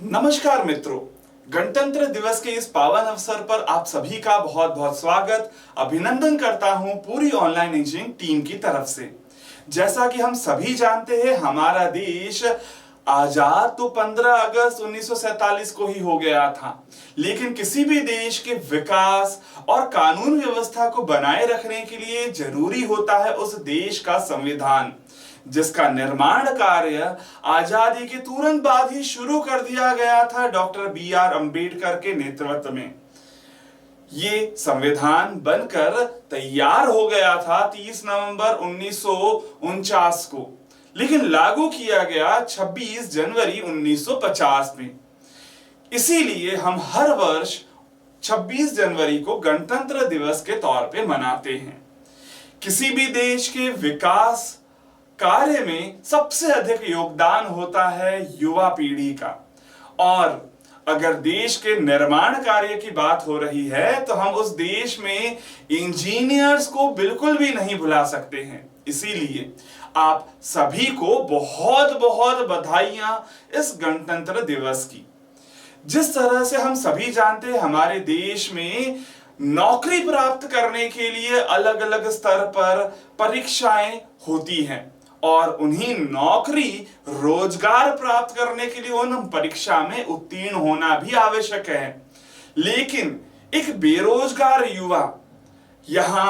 नमस्कार मित्रों, गणतंत्र दिवस के इस पावन अवसर पर आप सभी का बहुत बहुत स्वागत अभिनंदन करता हूं पूरी ऑनलाइन इंजीनियरिंग टीम की तरफ से। जैसा कि हम सभी जानते हैं, हमारा देश आजाद तो 15 अगस्त 1947 को ही हो गया था, लेकिन किसी भी देश के विकास और कानून व्यवस्था को बनाए रखने के लिए जरूरी होता है उस देश का संविधान, जिसका निर्माण कार्य आजादी के तुरंत बाद ही शुरू कर दिया गया था डॉक्टर बी.आर. अंबेडकर के नेतृत्व में। ये संविधान बनकर तैयार हो गया था 30 नवंबर 1949 को, लेकिन लागू किया गया 26 जनवरी 1950 में। इसीलिए हम हर वर्ष 26 जनवरी को गणतंत्र दिवस के तौर पे मनाते हैं। किसी भी देश के विकास कार्य में सबसे अधिक योगदान होता है युवा पीढ़ी का, और अगर देश के निर्माण कार्य की बात हो रही है तो हम उस देश में इंजीनियर्स को बिल्कुल भी नहीं भुला सकते हैं। इसीलिए आप सभी को बहुत बहुत बधाइयां इस गणतंत्र दिवस की। जिस तरह से हम सभी जानते हैं, हमारे देश में नौकरी प्राप्त करने के लिए अलग अलग स्तर पर परीक्षाएं होती हैं, और उन्हीं नौकरी रोजगार प्राप्त करने के लिए उन परीक्षा में उत्तीर्ण होना भी आवश्यक है। लेकिन एक बेरोजगार युवा यहां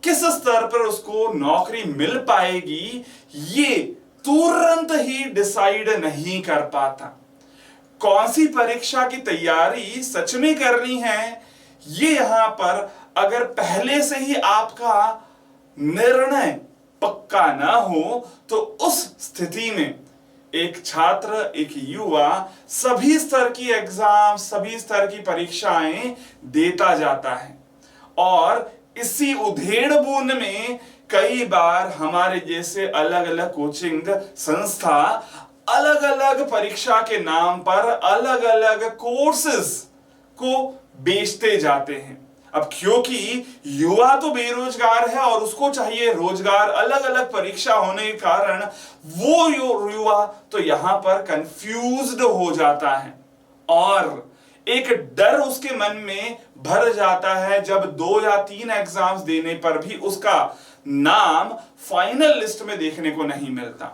किस स्तर पर उसको नौकरी मिल पाएगी, ये तुरंत ही डिसाइड नहीं कर पाता। कौन सी परीक्षा की तैयारी सच में करनी है, ये यहां पर अगर पहले से ही आपका निर्णय पक्का ना हो तो उस स्थिति में एक छात्र, एक युवा सभी स्तर की एग्जाम, सभी स्तर की परीक्षाएं देता जाता है, और इसी उधेड़-बुन में कई बार हमारे जैसे अलग अलग कोचिंग संस्था अलग अलग परीक्षा के नाम पर अलग अलग कोर्सेज को बेचते जाते हैं। अब क्योंकि युवा तो बेरोजगार है और उसको चाहिए रोजगार, अलग अलग परीक्षा होने के कारण वो युवा तो यहां पर कंफ्यूज्ड हो जाता है, और एक डर उसके मन में भर जाता है जब 2 या 3 एग्जाम्स देने पर भी उसका नाम फाइनल लिस्ट में देखने को नहीं मिलता।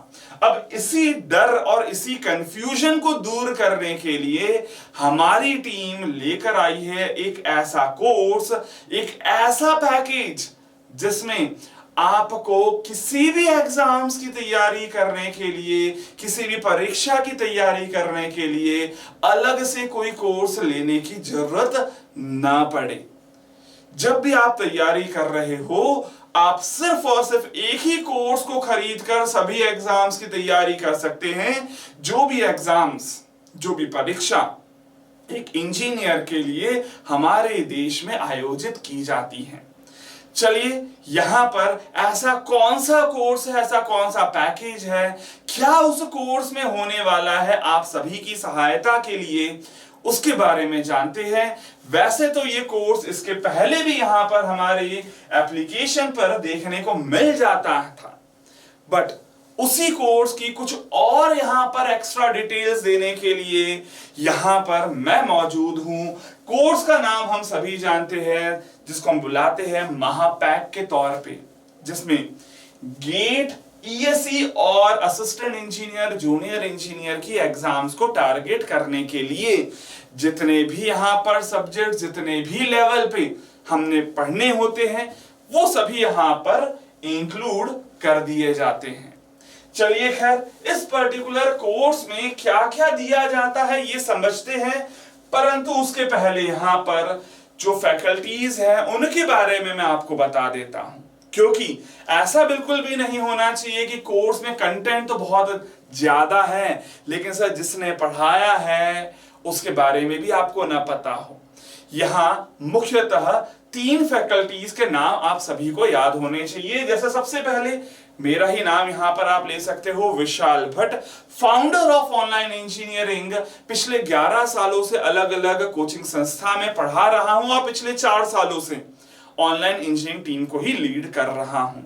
अब इसी डर और इसी कंफ्यूजन को दूर करने के लिए हमारी टीम लेकर आई है एक ऐसा कोर्स, एक ऐसा पैकेज जिसमें आपको किसी भी एग्जाम्स की तैयारी करने के लिए, किसी भी परीक्षा की तैयारी करने के लिए अलग से कोई कोर्स लेने की जरूरत ना पड़े। जब भी आप तैयारी कर रहे हो, आप सिर्फ और सिर्फ एक ही कोर्स को खरीदकर सभी एग्जाम्स की तैयारी कर सकते हैं। जो भी एग्जाम्स, जो भी परीक्षा एक इंजीनियर के लिए हमारे देश में आयोजित की जाती है। चलिए, यहां पर ऐसा कौन सा कोर्स है, ऐसा कौन सा पैकेज है, क्या उस कोर्स में होने वाला है, आप सभी की सहायता के लिए उसके बारे में जानते हैं। वैसे तो ये कोर्स इसके पहले भी यहां पर हमारे एप्लीकेशन पर देखने को मिल जाता था, बट उसी कोर्स की कुछ और यहां पर एक्स्ट्रा डिटेल्स देने के लिए यहां पर मैं मौजूद हूं। कोर्स का नाम हम सभी जानते हैं, जिसको हम बुलाते हैं महापैक के तौर पे, जिसमें गेट, ईएससी और असिस्टेंट इंजीनियर, जूनियर इंजीनियर की एग्जाम्स को टारगेट करने के लिए जितने भी यहां पर सब्जेक्ट, जितने भी लेवल पे हमने पढ़ने होते हैं, वो सभी यहां पर इंक्लूड कर दिए जाते हैं। चलिए, खैर, इस पर्टिकुलर कोर्स में क्या क्या दिया जाता है ये समझते हैं, परंतु उसके पहले यहां पर जो फैकल्टीज हैं उनके बारे में मैं आपको बता देता हूं, क्योंकि ऐसा बिल्कुल भी नहीं होना चाहिए कि कोर्स में कंटेंट तो बहुत ज्यादा है, लेकिन सर जिसने पढ़ाया है उसके बारे में भी आपको ना पता हो। यहां मुख्यतः 3 फैकल्टीज के नाम आप सभी को याद होने चाहिए। जैसे सबसे पहले मेरा ही नाम यहां पर आप ले सकते हो, Vishal Bhatt, founder of online engineering. पिछले 11 सालों से अलग अलग कोचिंग संस्था में पढ़ा रहा हूं और पिछले 4 सालों से ऑनलाइन इंजीनियरिंग टीम को ही लीड कर रहा हूं।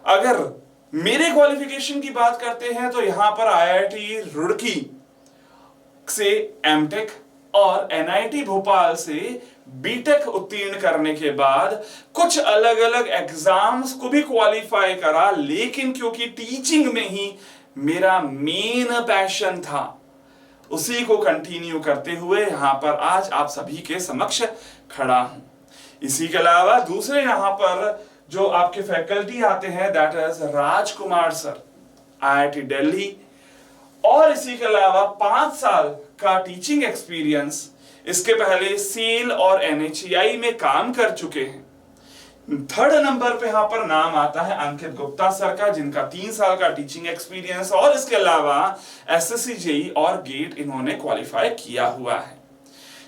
अगर मेरे क्वालिफिकेशन की बात करते हैं तो यहां पर आईआईटी रुड़की से एमटेक और एनआईटी भोपाल से बीटेक उत्तीर्ण करने के बाद कुछ अलग अलग एग्जाम्स को भी क्वालिफाई करा, लेकिन क्योंकि टीचिंग में ही मेरा मेन पैशन था, उसी को कंटिन्यू करते हुए यहां पर आज आप सभी के समक्ष खड़ा हूं। इसी के अलावा दूसरे यहां पर जो आपके फैकल्टी आते हैं, that is Rajkumar sir, IIT Delhi, और इसी के अलावा 5 साल का टीचिंग एक्सपीरियंस, इसके पहले सेल और एनएचआई में काम कर चुके हैं। 3rd नंबर पे यहां पर नाम आता है अंकित गुप्ता सर का, जिनका 3 साल का टीचिंग एक्सपीरियंस और इसके अलावा एसएससी जेई और गेट इन्होंने क्वालिफाई किया हुआ है।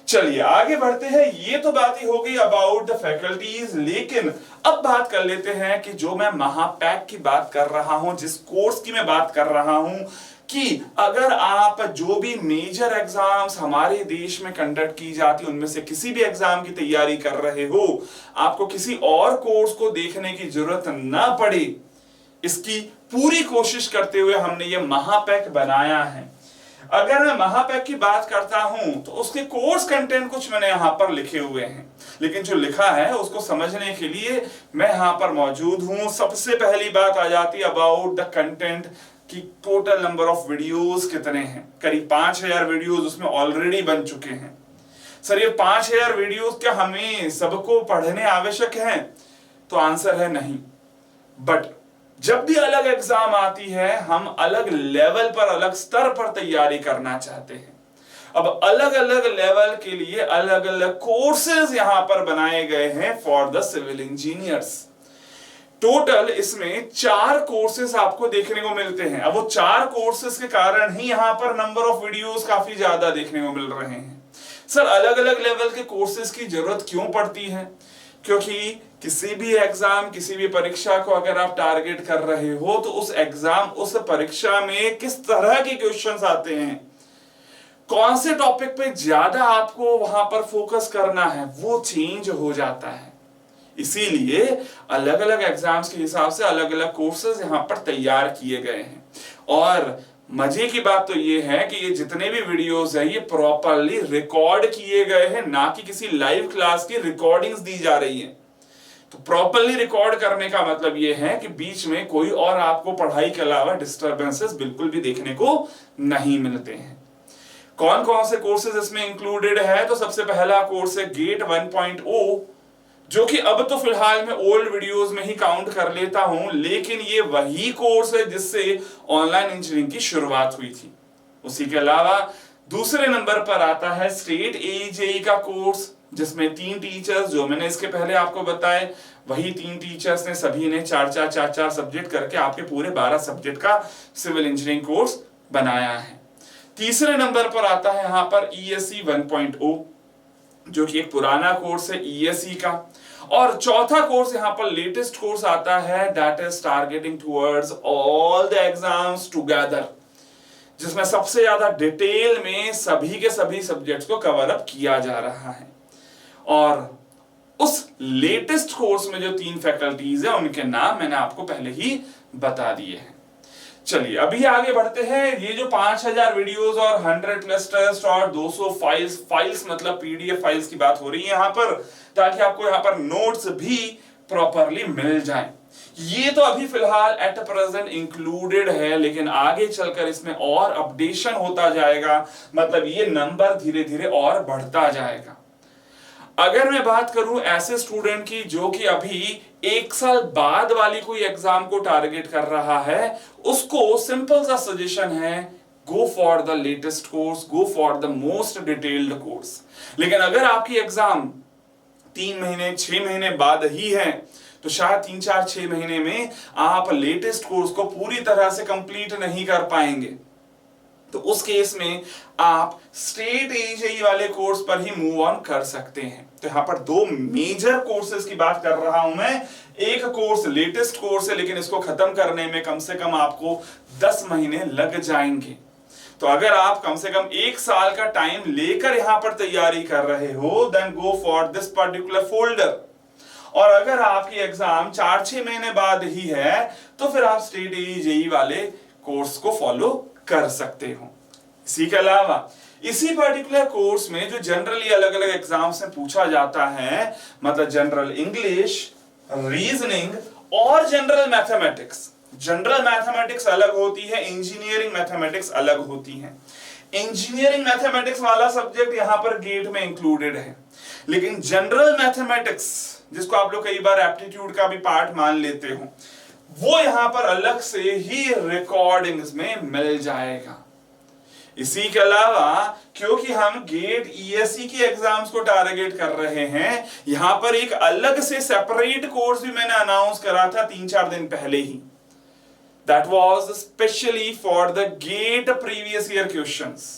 चलिए आगे बढ़ते हैं। ये तो बात ही हो गई अबाउट द फैकल्टीज, लेकिन अब बात कर लेते हैं कि जो मैं महापैक की बात कर रहा हूं, जिस कोर्स की मैं बात कर रहा हूं, कि अगर आप जो भी मेजर एग्जाम्स हमारे देश में कंडक्ट की जाती उनमें से किसी भी एग्जाम की तैयारी कर रहे हो, आपको किसी और कोर्स को देखने की जरूरत ना पड़े, इसकी पूरी कोशिश करते हुए हमने ये महापैक बनाया है। अगर मैं महापैक की बात करता हूं तो उसके कोर्स कंटेंट कुछ मैंने यहां पर लिखे हुए हैं, लेकिन जो लिखा है उसको समझने के लिए मैं यहां पर मौजूद हूं। सबसे पहली बात आ जाती है अबाउट द कंटेंट कि टोटल नंबर ऑफ वीडियोस कितने हैं। करीब 5000 वीडियोस उसमें ऑलरेडी बन चुके हैं। सर ये 5000 वीडियोस क्या हमें सबको पढ़ने आवश्यक है? तो आंसर है नहीं। बट जब भी अलग एग्जाम आती है, हम अलग लेवल पर, अलग स्तर पर तैयारी करना चाहते हैं। अब अलग अलग लेवल के लिए अलग अलग कोर्सेज यहां पर बनाए गए हैं for the civil engineers. Total इसमें 4 कोर्सेज आपको देखने को मिलते हैं। अब वो 4 कोर्सेज के कारण ही यहां पर नंबर ऑफ वीडियोस काफी ज्यादा देखने को मिल रहे हैं। सर अलग अलग लेवल के कोर्सेज की जरूरत क्यों पड़ती है? क्योंकि किसी भी एग्जाम, किसी भी परीक्षा को अगर आप टारगेट कर रहे हो तो उस एग्जाम, उस परीक्षा में किस तरह के क्वेश्चंस आते हैं, कौन से टॉपिक पे ज्यादा आपको वहां पर फोकस करना है, वो चेंज हो जाता है। इसीलिए अलग अलग एग्जाम्स के हिसाब से अलग अलग कोर्सेज यहां पर तैयार किए गए हैं। और मजे की बात तो ये है कि ये जितने भी वीडियोस है ये प्रॉपरली रिकॉर्ड किए गए हैं, ना कि किसी लाइव क्लास की रिकॉर्डिंग्स दी जा रही है। तो प्रॉपरली रिकॉर्ड करने का मतलब ये है कि बीच में कोई और आपको पढ़ाई के अलावा डिस्टर्बेंसेस बिल्कुल भी देखने को नहीं मिलते हैं। कौन कौन से कोर्सेज इसमें इंक्लूडेड है? तो सबसे पहला कोर्स है गेट 1.0, जो कि अब तो फिलहाल मैं ओल्ड वीडियोस में ही काउंट कर लेता हूं, लेकिन ये वही कोर्स है जिससे ऑनलाइन इंजीनियरिंग की शुरुआत हुई थी। उसी के अलावा दूसरे नंबर पर आता है स्टेट एजेई का कोर्स, जिसमें 3 टीचर्स, जो मैंने इसके पहले आपको बताए, वही 3 टीचर्स ने सभी ने 4 सब्जेक्ट करके आपके पूरे 12 सब्जेक्ट का सिविल इंजीनियरिंग कोर्स बनाया है। तीसरे नंबर पर आता है यहां पर ईएससी 1.0, जो कि एक पुराना कोर्स है ईएससी का। और चौथा कोर्स यहां पर लेटेस्ट कोर्स आता है, that is targeting towards all the exams together, जिसमें सबसे ज्यादा डिटेल में सभी के सभी सब्जेक्ट्स को कवर अप किया जा रहा है। और उस लेटेस्ट कोर्स में जो 3 फैकल्टीज है उनके नाम मैंने आपको पहले ही बता दिए हैं। चलिए अभी आगे बढ़ते हैं। ये जो 5000 वीडियोस और 100+ टेस्ट और 200 फाइल्स मतलब पीडीएफ फाइल्स की बात हो रही है यहां पर, ताकि आपको यहां पर नोट्स भी प्रॉपरली मिल जाएं। ये तो अभी फिलहाल एट प्रेजेंट इंक्लूडेड है, लेकिन आगे चलकर इसमें और अपडेशन होता जाएगा, मतलब ये नंबर धीरे धीरे और बढ़ता जाएगा। अगर मैं बात करूं ऐसे स्टूडेंट की जो कि अभी 1 साल बाद वाली कोई एग्जाम को टारगेट कर रहा है, उसको सिंपल सा सजेशन है, go for the latest course, go for the most detailed course. लेकिन अगर आपकी एग्जाम 3 महीने 6 महीने बाद ही है, तो शायद 3 4 6 महीने में आप लेटेस्ट कोर्स को पूरी तरह से कंप्लीट नहीं कर पाएंगे। तो उस केस में आप स्टेट एजेई वाले कोर्स पर ही मूव ऑन कर सकते हैं। तो यहां पर 2 मेजर कोर्सेज की बात कर रहा हूं मैं। एक कोर्स लेटेस्ट कोर्स है, लेकिन इसको खत्म करने में कम से कम आपको 10 महीने लग जाएंगे। तो अगर आप कम से कम 1 साल का टाइम लेकर यहां पर तैयारी कर रहे हो, then go for this particular folder. और अगर आपकी एग्जाम 4-6 महीने बाद ही है, तो फिर आप स्टेट एजेई वाले कोर्स को फॉलो कर सकते हो। इसी के अलावा इसी पर्टिकुलर कोर्स में जो जनरली अलग अलग एग्जाम्स में पूछा जाता है, मतलब जनरल इंग्लिश, रीजनिंग और जनरल मैथमेटिक्स। जनरल मैथमेटिक्स अलग होती है, इंजीनियरिंग मैथमेटिक्स अलग होती है। इंजीनियरिंग मैथमेटिक्स वाला सब्जेक्ट यहां पर गेट में इंक्लूडेड है, लेकिन जनरल मैथमेटिक्स जिसको आप लोग कई बार एप्टीट्यूड का भी पार्ट मान लेते हो, वो यहां पर अलग से ही रिकॉर्डिंग्स में मिल जाएगा। इसी के अलावा क्योंकि हम गेट ईएससी के एग्जाम्स को टारगेट कर रहे हैं, यहां पर एक अलग से सेपरेट कोर्स भी मैंने अनाउंस करा था 3-4 दिन पहले ही। That was specially for the GATE previous year questions.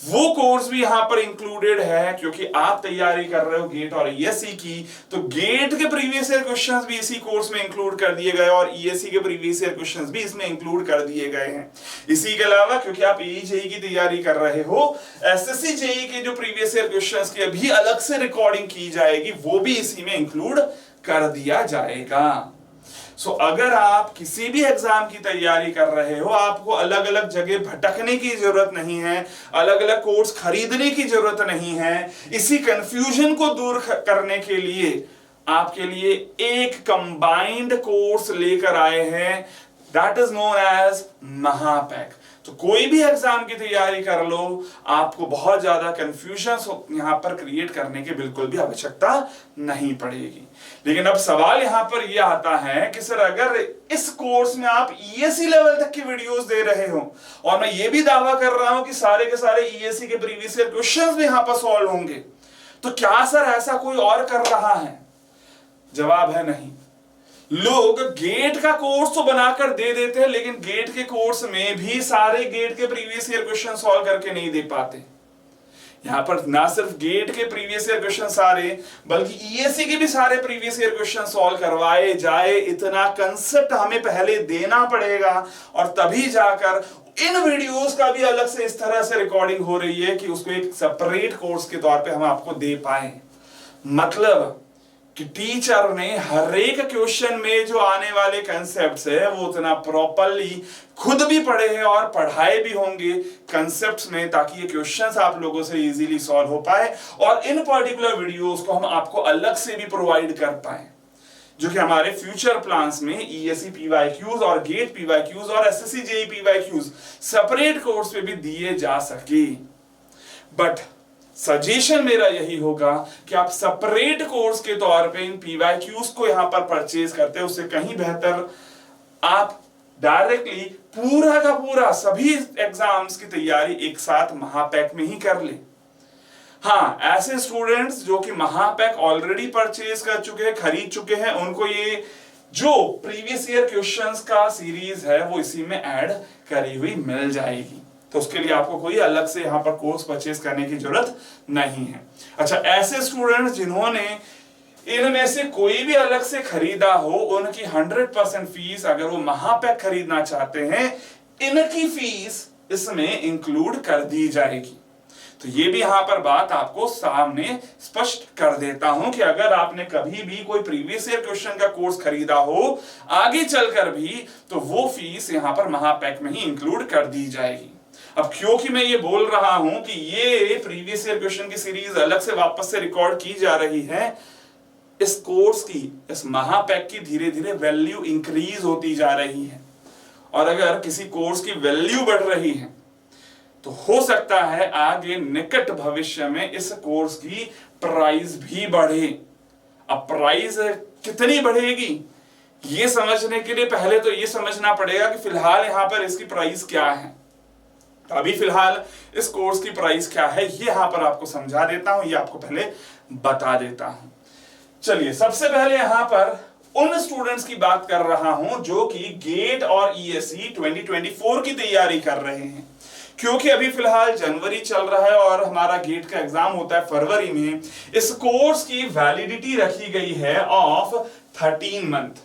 वो कोर्स भी यहां पर इंक्लूडेड है, क्योंकि आप तैयारी कर रहे हो गेट और ईएससी की, तो गेट के प्रीवियस ईयर क्वेश्चंस भी इसी कोर्स में इंक्लूड कर दिए गए और ईएससी के प्रीवियस ईयर क्वेश्चंस भी इसमें इंक्लूड कर दिए गए हैं। इसी के अलावा क्योंकि आप जेईई की तैयारी कर रहे हो, एसएससी जेईई के जो प्रीवियस ईयर क्वेश्चंस की अभी अलग से रिकॉर्डिंग की जाएगी, वो भी इसी में इंक्लूड कर दिया जाएगा। सो अगर आप किसी भी एग्जाम की तैयारी कर रहे हो, आपको अलग अलग जगह भटकने की जरूरत नहीं है, अलग अलग कोर्स खरीदने की जरूरत नहीं है। इसी कंफ्यूजन को दूर करने के लिए आपके लिए एक कंबाइंड कोर्स लेकर आए हैं, दैट इज नोन एज महापैक। तो कोई भी एग्जाम की तैयारी कर लो, आपको बहुत ज्यादा कंफ्यूजन यहां पर क्रिएट करने की बिल्कुल भी आवश्यकता नहीं पड़ेगी। लेकिन अब सवाल यहां पर यह आता है कि सर अगर इस कोर्स में आप ईएससी लेवल तक की वीडियोस दे रहे हो और मैं ये भी दावा कर रहा हूं कि सारे के सारे ईएससी के प्रीवियस ईयर क्वेश्चंस भी यहां पर सॉल्व होंगे, तो क्या सर ऐसा कोई और कर रहा है? जवाब है नहीं। लोग गेट का कोर्स तो बनाकर दे देते हैं, लेकिन गेट के कोर्स में भी सारे गेट के प्रीवियस ईयर क्वेश्चन सॉल्व करके नहीं दे पाते। यहां पर ना सिर्फ गेट के प्रीवियस ईयर क्वेश्चन सारे, बल्कि ईएससी के भी सारे प्रीवियस ईयर क्वेश्चन सॉल्व करवाए जाए, इतना कंसेप्ट हमें पहले देना पड़ेगा और तभी जाकर इन वीडियोस का भी अलग से इस तरह से रिकॉर्डिंग हो रही है कि उसको एक सेपरेट कोर्स के तौर पे हम आपको दे पाए। मतलब कि टीचर ने हर एक क्वेश्चन में जो आने वाले कंसेप्ट्स है वो उतना प्रॉपरली खुद भी पढ़े हैं और पढ़ाए भी होंगे कंसेप्ट्स में, ताकि ये क्वेश्चंस आप लोगों से इजीली सॉल्व हो पाए और इन पर्टिकुलर वीडियोस को हम आपको अलग से भी प्रोवाइड कर पाए, जो कि हमारे फ्यूचर प्लान्स में ईएससी पीवाईक्यूज और गेट पीवाईक्यूज और SSC JEE PYQs separate course पे भी दिए जा सके। बट सजेशन मेरा यही होगा कि आप सेपरेट कोर्स के तौर पे इन पीवाईक्यूज को यहां पर परचेज करते हैं, उससे कहीं बेहतर आप डायरेक्टली पूरा का पूरा सभी एग्जाम्स की तैयारी एक साथ महापैक में ही कर ले। हाँ, ऐसे स्टूडेंट्स जो कि महापैक ऑलरेडी परचेज कर चुके हैं, खरीद चुके हैं, उनको ये जो प्रीवियस ईयर क्वेश्चंस का सीरीज है वो इसी में ऐड करी हुई मिल जाएगी। तो उसके लिए आपको कोई अलग से यहां पर कोर्स परचेज करने की जरूरत नहीं है। अच्छा, ऐसे स्टूडेंट्स जिन्होंने इनमें से कोई भी अलग से खरीदा हो, उनकी 100% फीस अगर वो महापैक खरीदना चाहते हैं, इनकी फीस इसमें इंक्लूड कर दी जाएगी। तो ये भी यहां पर बात आपको सामने स्पष्ट कर देता हूं कि अगर आपने कभी भी कोई प्रीवियस ईयर क्वेश्चन का कोर्स खरीदा हो आगे चलकर भी, तो वो फीस यहां पर महापैक में ही इंक्लूड कर दी जाएगी। अब क्योंकि मैं ये बोल रहा हूं कि ये प्रीवियस ईयर क्वेश्चन की सीरीज अलग से वापस से रिकॉर्ड की जा रही है, इस कोर्स की, इस महापैक की धीरे धीरे वैल्यू इंक्रीज होती जा रही है। और अगर किसी कोर्स की वैल्यू बढ़ रही है तो हो सकता है आगे निकट भविष्य में इस कोर्स की प्राइस भी बढ़े। अब प्राइस कितनी बढ़ेगी ये समझने के लिए पहले तो ये समझना पड़ेगा कि फिलहाल यहां पर इसकी प्राइस क्या है। अभी फिलहाल इस कोर्स की प्राइस क्या है ये यहां पर आपको समझा देता हूं, ये आपको पहले बता देता हूं। चलिए, सबसे पहले यहां पर उन स्टूडेंट्स की बात कर रहा हूं जो कि गेट और ईएससी 2024 की तैयारी कर रहे हैं। क्योंकि अभी फिलहाल जनवरी चल रहा है और हमारा गेट का एग्जाम होता है फरवरी में, इस कोर्स की वैलिडिटी रखी गई है ऑफ 13 मंथ।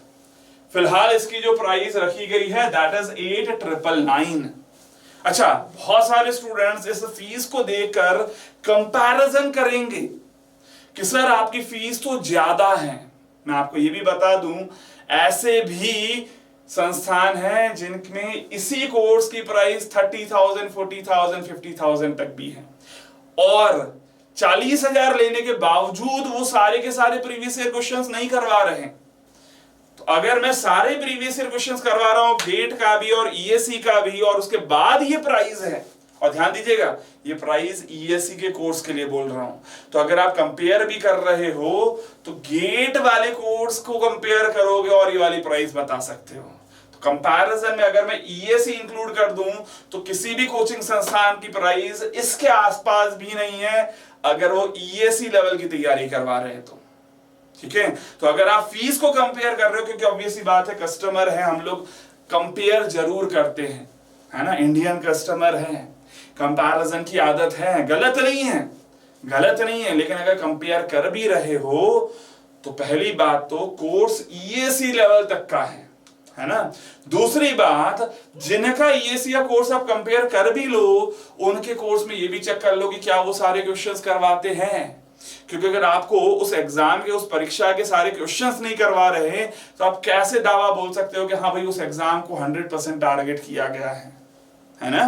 फिलहाल इसकी जो प्राइस रखी गई है दैट इज 8,999। अच्छा, बहुत सारे स्टूडेंट्स इस फीस को देखकर कंपैरिजन करेंगे कि सर आपकी फीस तो ज्यादा है। मैं आपको ये भी बता दूं, ऐसे भी संस्थान हैं जिनमें इसी कोर्स की प्राइस 30,000, 40,000, 50,000 तक भी है, और 40,000 लेने के बावजूद वो सारे के सारे प्रीवियस ईयर क्वेश्चंस नहीं करवा रहे हैं। तो अगर मैं सारे प्रीवियस ईयर क्वेश्चंस करवा रहा हूं, गेट का भी और ईएससी का भी, और उसके बाद ये प्राइस है, और ध्यान दीजिएगा ये प्राइस ईएससी के कोर्स के लिए बोल रहा हूं, तो अगर आप कंपेयर भी कर रहे हो तो गेट वाले कोर्स को कंपेयर करोगे और ये वाली प्राइस बता सकते हो। तो कंपैरिजन में अगर मैं ईएससी इंक्लूड कर दूं तो किसी भी कोचिंग संस्थान की प्राइस इसके आसपास भी नहीं है अगर वो ईएससी लेवल की तैयारी करवा रहे हैं तो। ठीक है, तो अगर आप फीस को कंपेयर कर रहे हो, क्योंकि ऑब्वियसली बात है कस्टमर है, हम लोग कंपेयर जरूर करते हैं, है ना, इंडियन कस्टमर है, कंपैरिजन की आदत है, गलत नहीं है, गलत नहीं है, लेकिन अगर कंपेयर कर भी रहे हो तो पहली बात तो कोर्स ईएससी लेवल तक का है ना। दूसरी बात, जिनका ईएससी या कोर्स आप कंपेयर कर भी लो, उनके कोर्स में ये भी चेक कर लो कि क्या वो सारे क्वेश्चंस करवाते हैं, क्योंकि अगर आपको उस एग्जाम के, उस परीक्षा के सारे क्वेश्चंस नहीं करवा रहे तो आप कैसे दावा बोल सकते हो कि हाँ भाई उस एग्जाम को 100% टारगेट किया गया है ना।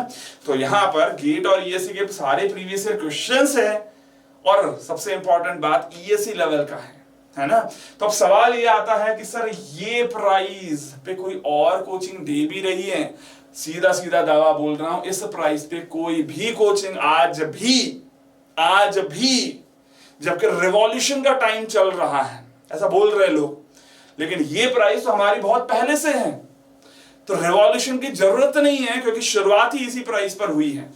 तो यहां पर गेट और ईएससी के सारे प्रीवियस ईयर क्वेश्चंस है, और सबसे इंपॉर्टेंट बात ईएससी लेवल का है ना। तो अब सवाल ये आता है कि सर ये प्राइस पे कोई और कोचिंग दे भी रही है? सीधा सीधा दावा बोल रहा हूं, इस प्राइस पे कोई भी कोचिंग आज भी जबकि रिवॉल्यूशन का टाइम चल रहा है, ऐसा बोल रहे लोग, लेकिन ये प्राइस तो हमारी बहुत पहले से है, तो रिवॉल्यूशन की जरूरत नहीं है, क्योंकि शुरुआत ही इसी प्राइस पर हुई है,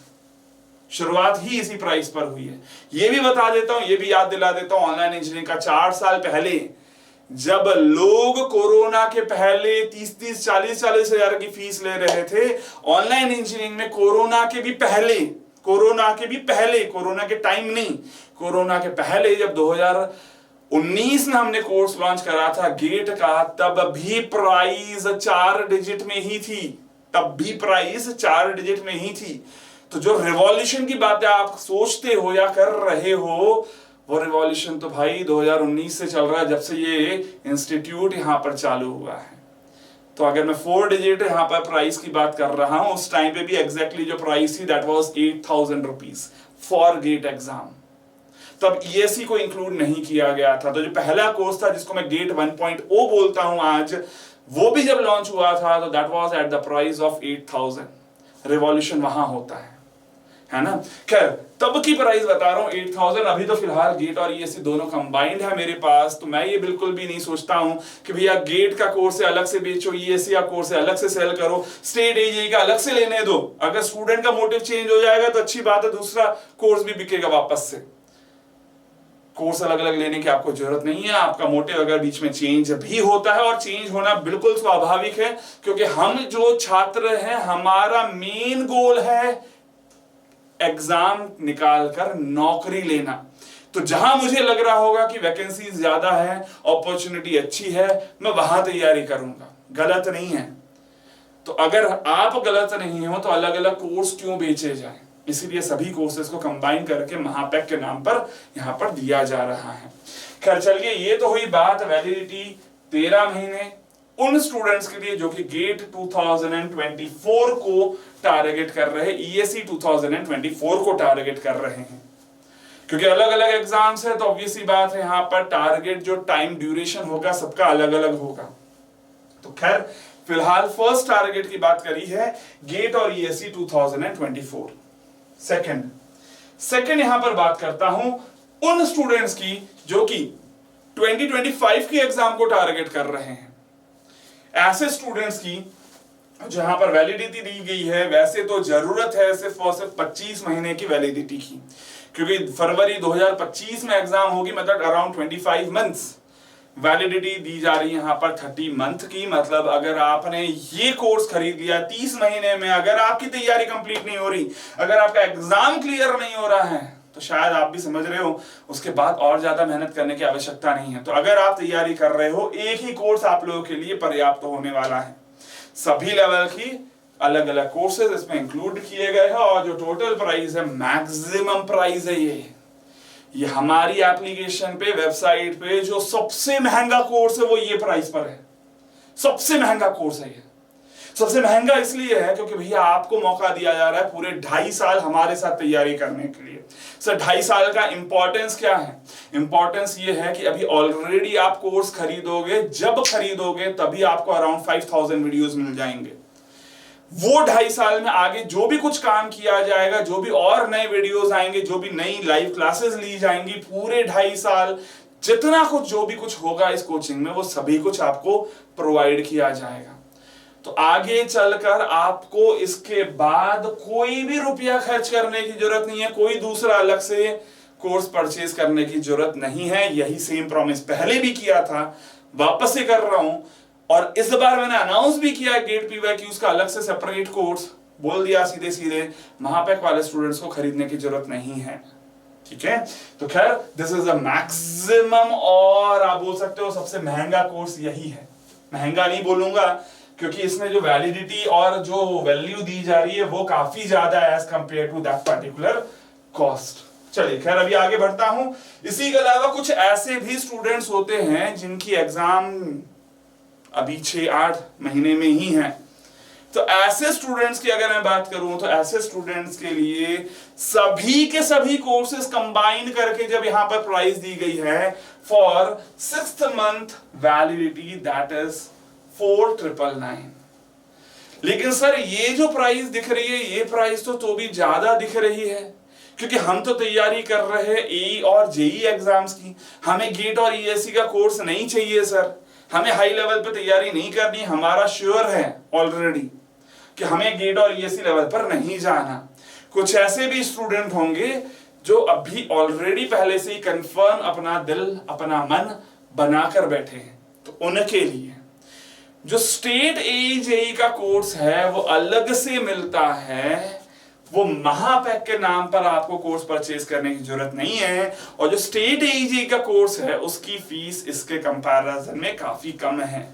शुरुआत ही इसी प्राइस पर हुई है। ये भी बता देता हूं, ये भी याद दिला देता हूं, ऑनलाइन इंजीनियरिंग का 4 साल पहले जब लोग कोरोना के पहले 30-30, 40-40 हजार की फीस ले रहे थे, ऑनलाइन इंजीनियरिंग में कोरोना के भी पहले, कोरोना के टाइम नहीं, कोरोना के पहले जब 2019 में हमने कोर्स लॉन्च करा था गेट का, तब भी प्राइस 4 डिजिट में ही थी, तो जो रिवॉल्यूशन की बातें आप सोचते हो या कर रहे हो, वो रिवॉल्यूशन तो भाई 2019 से चल रहा है, जब से ये इंस्टीट्यूट यहां पर चालू हुआ है। तो अगर मैं 4 डिजिट यहां पर प्राइस की बात कर रहा हूं, उस टाइम पे भी एग्जैक्टली जो प्राइस थी that was 8,000 rupees for GATE exam. तब ईएससी को इंक्लूड नहीं किया गया था। तो जो पहला कोर्स था जिसको मैं गेट 1.0 बोलता हूं आज, वो भी जब लॉन्च हुआ था तो that was at the price of 8,000। Revolution वहां होता है ना। खैर, तब की प्राइस बता रहा हूं 8,000। अभी तो फिलहाल गेट और ईएससी दोनों कंबाइंड है मेरे पास, तो मैं ये बिल्कुल भी नहीं सोचता हूं कि भैया गेट का कोर्स से अलग से बेचो, ईएससी का कोर्स से अलग से सेल करो, स्टेट एजेई का अलग से लेने दो। अगर स्टूडेंट का मोटिव चेंज हो जाएगा तो अच्छी बात है, दूसरा कोर्स भी बिकेगा वापस से। कोर्स अलग अलग लेने की आपको जरूरत नहीं है। आपका मोटिव अगर बीच में चेंज भी होता है, और चेंज होना बिल्कुल स्वाभाविक है, क्योंकि हम जो छात्र हैं, हमारा मेन गोल है एग्जाम निकालकर नौकरी लेना। तो जहां मुझे लग रहा होगा कि वैकेंसी ज्यादा है, अपॉर्चुनिटी अच्छी है, मैं वहां तैयारी करूंगा। गलत नहीं है। तो अगर आप गलत नहीं हो तो अलग अलग कोर्स क्यों बेचे जाए? इसीलिए सभी कोर्सेज को कंबाइन करके महापैक के नाम पर यहां पर दिया जा रहा है। खैर चलिए, ये तो हुई बात वैलिडिटी 13 महीने उन स्टूडेंट्स के लिए जो कि गेट 2024 को टारगेट कर रहे हैं, ईएससी 2024 को टारगेट कर रहे हैं। क्योंकि अलग अलग एग्जाम्स है तो ऑब्वियसली बात है, यहां पर टारगेट जो टाइम ड्यूरेशन होगा सबका अलग अलग होगा। तो खैर फिलहाल फर्स्ट टारगेट की बात करी है गेट और ईएससी 2024। सेकंड यहां पर बात करता हूं उन स्टूडेंट्स की जो कि 2025 के एग्जाम को टारगेट कर रहे हैं। ऐसे स्टूडेंट्स की जहां पर वैलिडिटी दी गई है, वैसे तो जरूरत है सिर्फ और सिर्फ 25 महीने की वैलिडिटी की, क्योंकि फरवरी 2025 में एग्जाम होगी, मतलब अराउंड 25 मंथ्स वैलिडिटी दी जा रही है यहां पर 30 मंथ की। मतलब अगर आपने ये कोर्स खरीद लिया 30 महीने में, अगर आपकी तैयारी कंप्लीट नहीं हो रही, अगर आपका एग्जाम क्लियर नहीं हो रहा है, तो शायद आप भी समझ रहे हो उसके बाद और ज्यादा मेहनत करने की आवश्यकता नहीं है। तो अगर आप तैयारी कर रहे हो, एक ही कोर्स आप लोगों के लिए पर्याप्त होने वाला है। सभी लेवल की अलग अलग कोर्सेज इसमें इंक्लूड किए गए हैं, और जो टोटल प्राइस है, मैक्सिमम प्राइस है ये हमारी एप्लीकेशन पे, वेबसाइट पे जो सबसे महंगा कोर्स है वो ये प्राइस पर है। सबसे महंगा कोर्स है ये। सबसे महंगा इसलिए है क्योंकि भैया आपको मौका दिया जा रहा है पूरे 2.5 साल हमारे साथ तैयारी करने के लिए। सर 2.5 साल का इंपॉर्टेंस क्या है? इंपॉर्टेंस ये है कि अभी ऑलरेडी आप कोर्स खरीदोगे, जब खरीदोगे तभी आपको अराउंड 5000 वीडियोस मिल जाएंगे। वो 2.5 साल में आगे जो भी कुछ काम किया जाएगा, जो भी और नए वीडियोस आएंगे, जो भी नई लाइव क्लासेस ली जाएंगी, पूरे 2.5 साल जितना कुछ जो भी कुछ होगा इस कोचिंग में वो सभी कुछ आपको प्रोवाइड किया जाएगा। तो आगे चलकर आपको इसके बाद कोई भी रुपया खर्च करने की जरूरत नहीं है, कोई दूसरा अलग से कोर्स परचेज करने की जरूरत नहीं है। यही सेम प्रॉमिस पहले भी किया था, वापस से कर रहा हूं, और इस बार मैंने अनाउंस भी किया गेट पीवाईक्यूज का अलग से सेपरेट कोर्स। बोल दिया सीधे सीधे महापैक वाले स्टूडेंट्स को खरीदने की जरूरत नहीं है, ठीक है। तो खैर दिस इज अ मैक्सिमम, और आप बोल सकते हो सबसे महंगा कोर्स यही है। महंगा नहीं बोलूंगा क्योंकि इसमें जो वैलिडिटी और जो वैल्यू दी जा रही है वो काफी ज्यादा है as compare to that particular cost. चलिए खैर अभी आगे बढ़ता हूं। इसी के अलावा कुछ ऐसे भी स्टूडेंट्स होते हैं जिनकी एग्जाम अभी 6-8 महीने में ही है। तो ऐसे स्टूडेंट्स की अगर मैं बात करूं तो ऐसे स्टूडेंट्स के लिए सभी के सभी कोर्सेज कंबाइन करके जब यहां पर प्राइस दी गई है for 6th month validity that is 4999। लेकिन सर ये जो प्राइस दिख रही है ये प्राइस तो भी ज्यादा दिख रही है, क्योंकि हम तो तैयारी कर रहे हैं एई और जेई एग्जाम्स की। हमें गेट और ईएससी का कोर्स नहीं चाहिए सर, हमें हाई लेवल पे तैयारी नहीं करनी। हमारा श्योर है ऑलरेडी कि हमें गेट और ईएससी लेवल पर नहीं जाना। कुछ ऐसे भी स्टूडेंट होंगे जो अभी ऑलरेडी पहले से ही कंफर्म अपना दिल अपना मन बनाकर बैठे हैं, तो उनके लिए जो स्टेट एई जेई का कोर्स है वो अलग से मिलता है। वो महापैक के नाम पर आपको कोर्स परचेज करने की जरूरत नहीं है, और जो स्टेट एई का कोर्स है उसकी फीस इसके कंपैरिजन में काफी कम है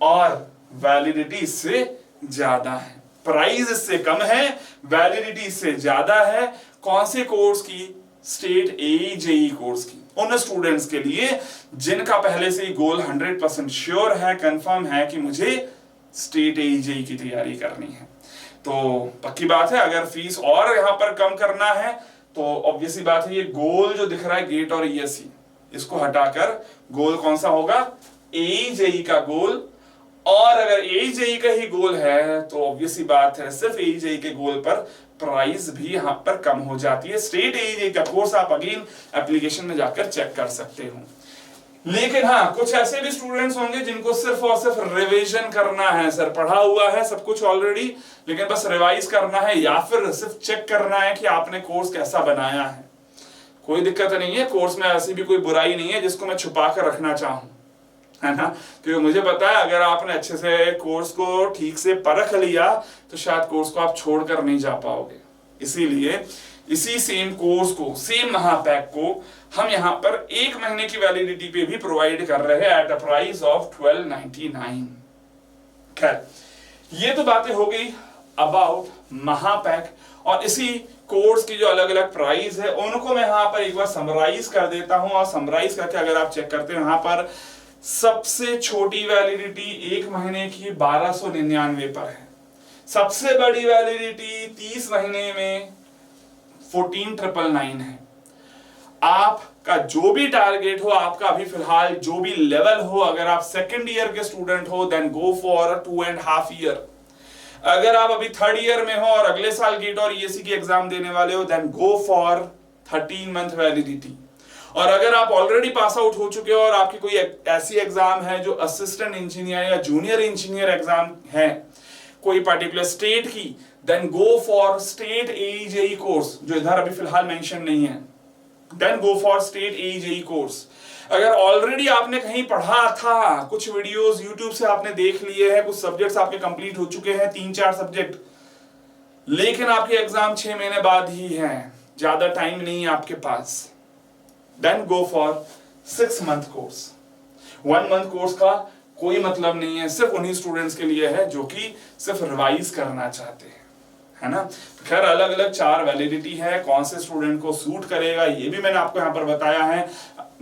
और वैलिडिटी इससे ज्यादा है। प्राइस इससे कम है, वैलिडिटी इससे ज्यादा है। कौन से कोर्स की? स्टेट एई जेई कोर्स की। उन स्टूडेंट्स के लिए जिनका पहले से ही गोल 100% श्योर है, कंफर्म है कि मुझे स्टेट एई जेई की तैयारी करनी है। तो पक्की बात है अगर फीस और यहां पर कम करना है तो ऑब्वियसली बात है ये गोल जो दिख रहा है गेट और ईएससी, इसको हटाकर गोल कौन सा होगा? एई जेई का गोल। और अगर एई जेई का ही गोल है तो ऑब्वियसली बात है सिर्फ एई जेई के गोल पर प्राइस भी यहां पर कम हो जाती है। स्टेट एई जेई का कोर्स आप अगेन एप्लीकेशन में जाकर चेक कर सकते हो। लेकिन हाँ कुछ ऐसे भी स्टूडेंट्स होंगे जिनको सिर्फ और सिर्फ रिवीजन करना है। सर पढ़ा हुआ है सब कुछ ऑलरेडी, लेकिन बस रिवाइज करना है या फिर सिर्फ चेक करना है कि आपने कोर्स कैसा बनाया है। कोई दिक्कत नहीं है, कोर्स में ऐसी भी कोई बुराई नहीं है जिसको मैं छुपा कर रखना चाहूं, है ना। क्योंकि मुझे पता है अगर आपने अच्छे से कोर्स को ठीक से परख लिया तो शायद कोर्स को आप छोड़कर नहीं जा पाओगे। इसीलिए इसी सेम कोर्स को, सेम महापैक को हम यहां पर 1 महीने की वैलिडिटी पे भी प्रोवाइड कर रहे हैं एट अ प्राइस ऑफ 1299। खैर ये तो बातें हो गई अबाउट महापैक, और इसी कोर्स की जो अलग अलग प्राइस है उनको मैं यहां पर एक बार समराइज कर देता हूं। और समराइज करके अगर आप चेक करते हो यहां पर सबसे छोटी वैलिडिटी 1 महीने की 1299 पर है। सबसे बड़ी वैलिडिटी 30 महीने में 14999 है। आपका जो भी टारगेट हो, आपका अभी फिलहाल जो भी लेवल हो, अगर आप सेकंड ईयर के स्टूडेंट हो देन गो फॉर 2.5 ईयर। अगर आप अभी 3rd ईयर में हो और अगले साल गेट और ईएससी की एग्जाम देने वाले हो then go for 13 month validity. और अगर आप ऑलरेडी पास आउट हो चुके हो और आपकी कोई ऐसी एग्जाम है जो असिस्टेंट इंजीनियर या जूनियर इंजीनियर एग्जाम है कोई पर्टिकुलर स्टेट की, then go for state AE JE course, जो इधर अभी फिलहाल मेंशन नहीं है। Then go for state AE JE course. अगर ऑलरेडी आपने कहीं पढ़ा था, कुछ वीडियोस यूट्यूब से आपने देख लिए हैं, कुछ सब्जेक्ट्स आपके कंप्लीट हो चुके हैं, 3-4 सब्जेक्ट, लेकिन आपके एग्जाम 6 महीने बाद ही है, ज्यादा टाइम नहीं है आपके पास, then go for 6 month course. 1 month course का कोई मतलब नहीं है, सिर्फ उन्हीं स्टूडेंट्स के लिए है जो कि सिर्फ रिवाइज करना चाहते हैं, है ना। तो खैर अलग अलग 4 वैलिडिटी है, कौन से स्टूडेंट को सूट करेगा ये भी मैंने आपको यहाँ पर बताया है।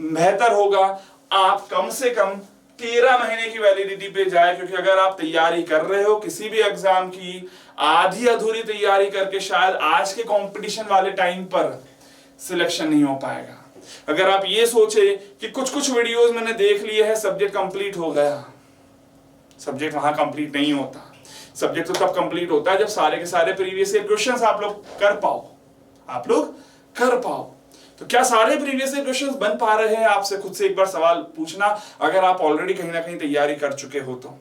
बेहतर होगा आप कम से कम 13 महीने की वैलिडिटी पे जाए, क्योंकि अगर आप तैयारी कर रहे हो किसी भी एग्जाम की, आधी अधूरी तैयारी करके शायद आज के कंपटीशन वाले टाइम पर सिलेक्शन नहीं हो पाएगा। अगर आप ये सोचे कि कुछ कुछ वीडियोस मैंने देख लिए हैं, सब्जेक्ट कंप्लीट हो गया, सब्जेक्ट वहां कंप्लीट नहीं होता। सब्जेक्ट तो तब कंप्लीट होता है जब सारे के सारे प्रीवियस ईयर क्वेश्चंस आप लोग कर पाओ। तो क्या सारे प्रीवियस ईयर क्वेश्चंस बन पा रहे हैं? आपसे खुद से एक बार सवाल पूछना, अगर आप ऑलरेडी कहीं ना कहीं तैयारी कर चुके हो तो।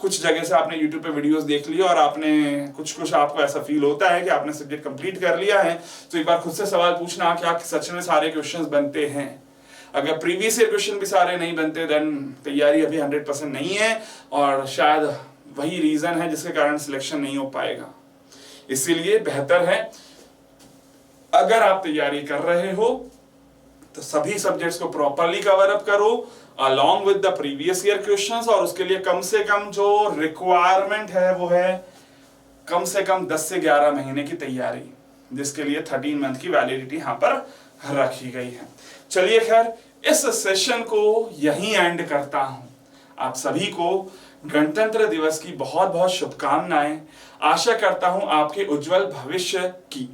कुछ जगह से आपने YouTube पे वीडियोस देख ली और आपने कुछ आपको ऐसा फील होता है कि आपने सब्जेक्ट कंप्लीट कर लिया है, तो एक बार खुद से सवाल पूछना, क्या सच में सारे क्वेश्चंस बनते हैं? अगर प्रीवियस ईयर क्वेश्चन भी सारे नहीं बनते, देन तैयारी अभी 100% नहीं है और शायद वही रीजन है जिसके कारण सिलेक्शन नहीं हो पाएगा। इसीलिए बेहतर है, अगर आप तैयारी कर रहे हो तो सभी सब्जेक्ट्स को प्रॉपरली कवर अप करो along with the previous year questions, और उसके लिए कम से कम जो रिक्वायरमेंट है वो है कम से कम 10 से 11 महीने की तैयारी, जिसके लिए 13 मंथ की वैलिडिटी यहाँ पर रखी गई है। चलिए खैर, इस सेशन को यहीं एंड करता हूं। आप सभी को गणतंत्र दिवस की बहुत बहुत शुभकामनाएं। आशा करता हूं आपके उज्जवल भविष्य की।